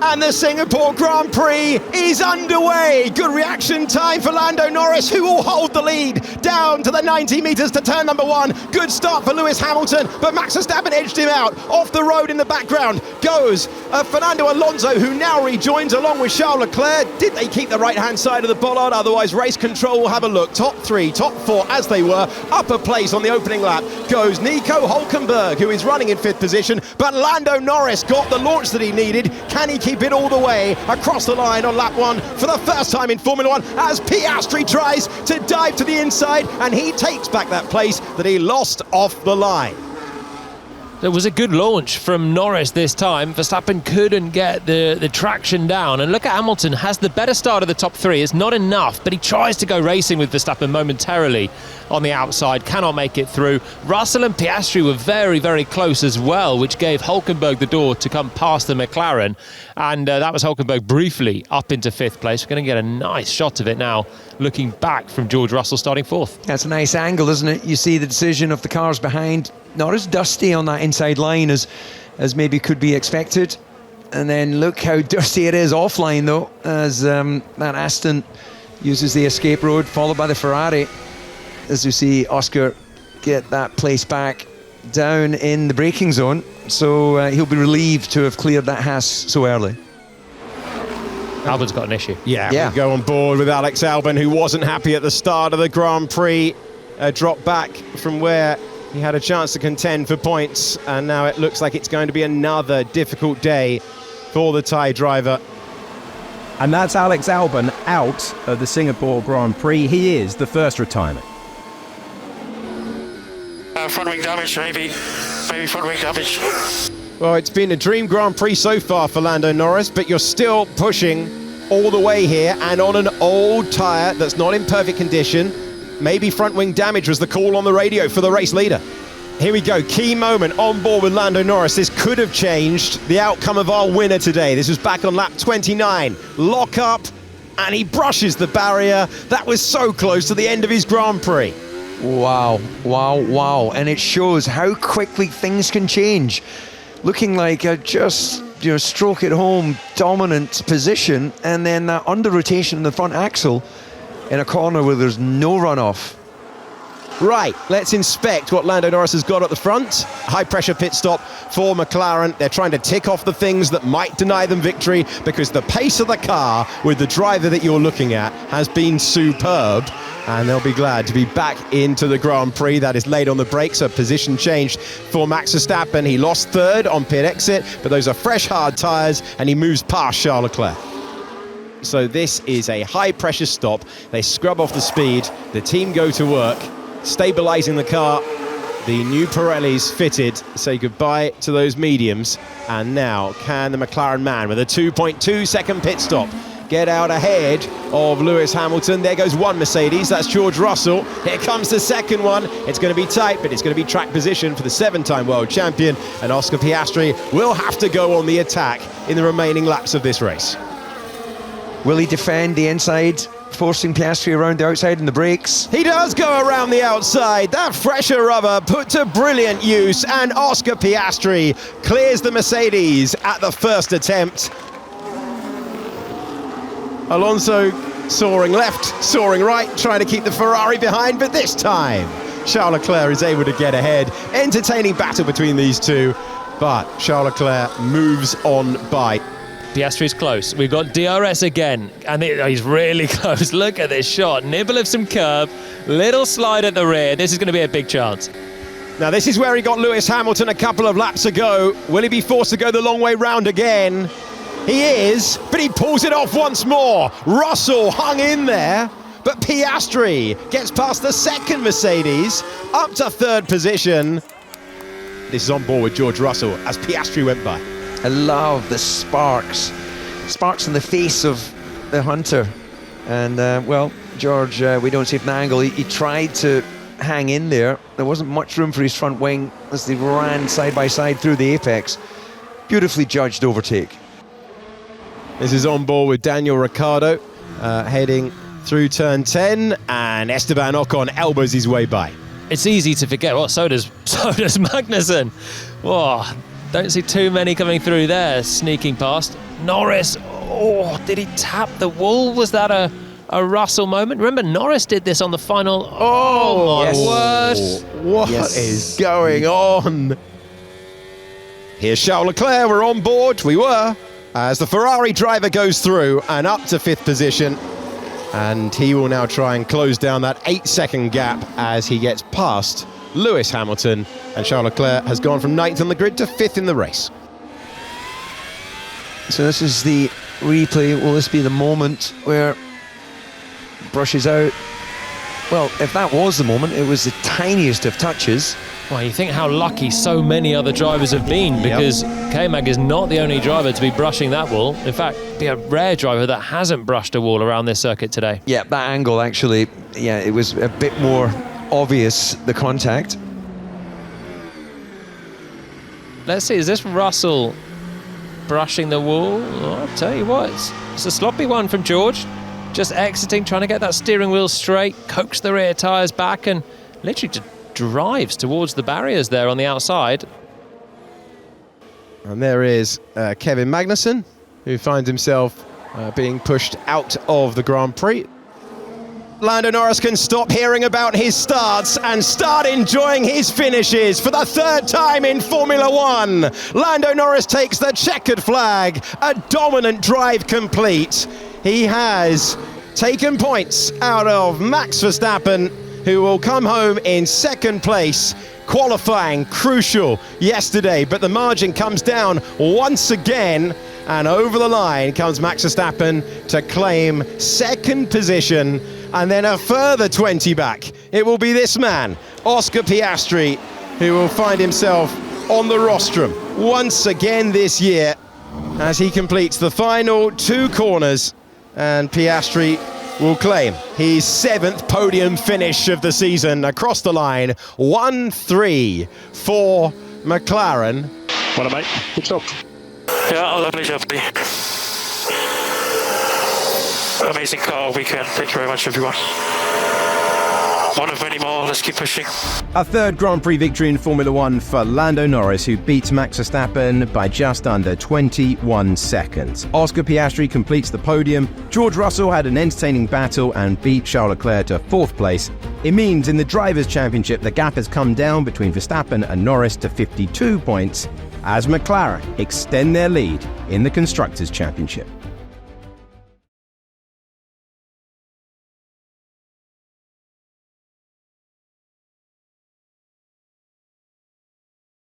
And the Singapore Grand Prix is underway. Good reaction time for Lando Norris, who will hold the lead down to the 90 metres to turn number 1. Good start for Lewis Hamilton, but Max Verstappen edged him out. Off the road in the background goes Fernando Alonso, who now rejoins along with Charles Leclerc. Did they keep the right-hand side of the bollard? Otherwise, race control will have a look. Top 3, top 4 as they were. Upper place on the opening lap goes Nico Hülkenberg, who is running in 5th position, but Lando Norris got the launch that he needed. Can he keep it all the way across the line on lap 1 for the first time in Formula 1 as Piastri tries to dive to the inside, and he takes back that place that he lost off the line. It was a good launch from Norris this time. Verstappen couldn't get the traction down. And look at Hamilton, has the better start of the top 3. It's not enough, but he tries to go racing with Verstappen momentarily on the outside. Cannot make it through. Russell and Piastri were very, very close as well, which gave Hülkenberg the door to come past the McLaren. And that was Hülkenberg briefly up into 5th place. We're going to get a nice shot of it now, looking back from George Russell starting 4th. That's a nice angle, isn't it? You see the decision of the cars behind. Not as dusty on that inside line as maybe could be expected. And then look how dusty it is offline, though, as that Aston uses the escape road, followed by the Ferrari. As you see Oscar get that place back down in the braking zone. So he'll be relieved to have cleared that Haas so early. Albon's got an issue. Yeah. We go on board with Alex Albon, who wasn't happy at the start of the Grand Prix. Dropped back from where he had a chance to contend for points, and now it looks like it's going to be another difficult day for the Thai driver. And that's Alex Albon out of the Singapore Grand Prix. He is the first retirement. Front wing damage, maybe front wing damage. Well, it's been a dream Grand Prix so far for Lando Norris, but you're still pushing all the way here and on an old tyre that's not in perfect condition. Maybe front wing damage was the call on the radio for the race leader. Here we go, key moment on board with Lando Norris. This could have changed the outcome of our winner today. This was back on lap 29. Lock up, and he brushes the barrier. That was so close to the end of his Grand Prix. Wow. And it shows how quickly things can change. Looking like a just stroke it home dominant position, and then that under rotation in the front axle in a corner where there's no runoff. Right, let's inspect what Lando Norris has got at the front. High pressure pit stop for McLaren. They're trying to tick off the things that might deny them victory, because the pace of the car with the driver that you're looking at has been superb, and they'll be glad to be back into the Grand Prix. That is late on the brakes, a position change for Max Verstappen. He lost 3rd on pit exit, but those are fresh hard tyres, and he moves past Charles Leclerc. So this is a high pressure stop. They scrub off the speed, the team go to work, stabilising the car. The new Pirellis fitted say goodbye to those mediums, and now can the McLaren man with a 2.2 second pit stop get out ahead of Lewis Hamilton? There goes one Mercedes, that's George Russell. Here comes the second one. It's going to be tight, but it's going to be track position for the 7-time world champion, and Oscar Piastri will have to go on the attack in the remaining laps of this race. Will he defend the inside, forcing Piastri around the outside in the brakes? He does go around the outside. That fresher rubber put to brilliant use, and Oscar Piastri clears the Mercedes at the first attempt. Alonso soaring left, soaring right, trying to keep the Ferrari behind, but this time Charles Leclerc is able to get ahead. Entertaining battle between these two, but Charles Leclerc moves on by. Piastri's close. We've got DRS again, and he's really close. Look at this shot. Nibble of some curb, little slide at the rear. This is going to be a big chance. Now this is where he got Lewis Hamilton a couple of laps ago. Will he be forced to go the long way round again? He is, but he pulls it off once more. Russell hung in there, but Piastri gets past the second Mercedes, up to 3rd position. This is on board with George Russell as Piastri went by. I love the sparks in the face of the Hunter. And well, George, we don't see it from the angle. He tried to hang in there. There wasn't much room for his front wing as they ran side by side through the apex. Beautifully judged overtake. This is on board with Daniel Ricciardo heading through turn 10, and Esteban Ocon elbows his way by. It's easy to forget. Well, so does Magnussen. Whoa. Don't see too many coming through there, sneaking past. Norris, oh, did he tap the wall? Was that a Russell moment? Remember, Norris did this on the final. Oh, my word. What is going on? Here's Charles Leclerc, we're on board, we were, as the Ferrari driver goes through and up to 5th position. And he will now try and close down that 8-second gap as he gets past Lewis Hamilton. And Charles Leclerc has gone from 9th on the grid to 5th in the race. So this is the replay. Will this be the moment where brushes out? Well, if that was the moment, it was the tiniest of touches. Well, you think how lucky so many other drivers have been, because K-Mag is not the only driver to be brushing that wall. In fact, be a rare driver that hasn't brushed a wall around this circuit today. Yeah, that angle actually, it was a bit more obvious, the contact. Let's see, is this Russell brushing the wall? Oh, I'll tell you what, it's a sloppy one from George. Just exiting, trying to get that steering wheel straight, coax the rear tyres back, and literally just drives towards the barriers there on the outside. And there is Kevin Magnussen, who finds himself being pushed out of the Grand Prix. Lando Norris can stop hearing about his starts and start enjoying his finishes for the 3rd time in Formula One. Lando Norris takes the checkered flag, a dominant drive complete. He has taken points out of Max Verstappen, who will come home in 2nd place. Qualifying crucial yesterday, but the margin comes down once again, and over the line comes Max Verstappen to claim 2nd position, and then a further 20 back. It will be this man, Oscar Piastri, who will find himself on the rostrum once again this year as he completes the final 2 corners, and Piastri will claim his 7th podium finish of the season across the line. 1-3 for McLaren. Well, mate, good job. Yeah, lovely job. Amazing car weekend. Thank you very much, everyone. One of many more. Let's keep pushing. A 3rd Grand Prix victory in Formula One for Lando Norris, who beats Max Verstappen by just under 21 seconds. Oscar Piastri completes the podium. George Russell had an entertaining battle and beat Charles Leclerc to 4th place. It means in the Drivers' Championship, the gap has come down between Verstappen and Norris to 52 points, as McLaren extend their lead in the Constructors' Championship.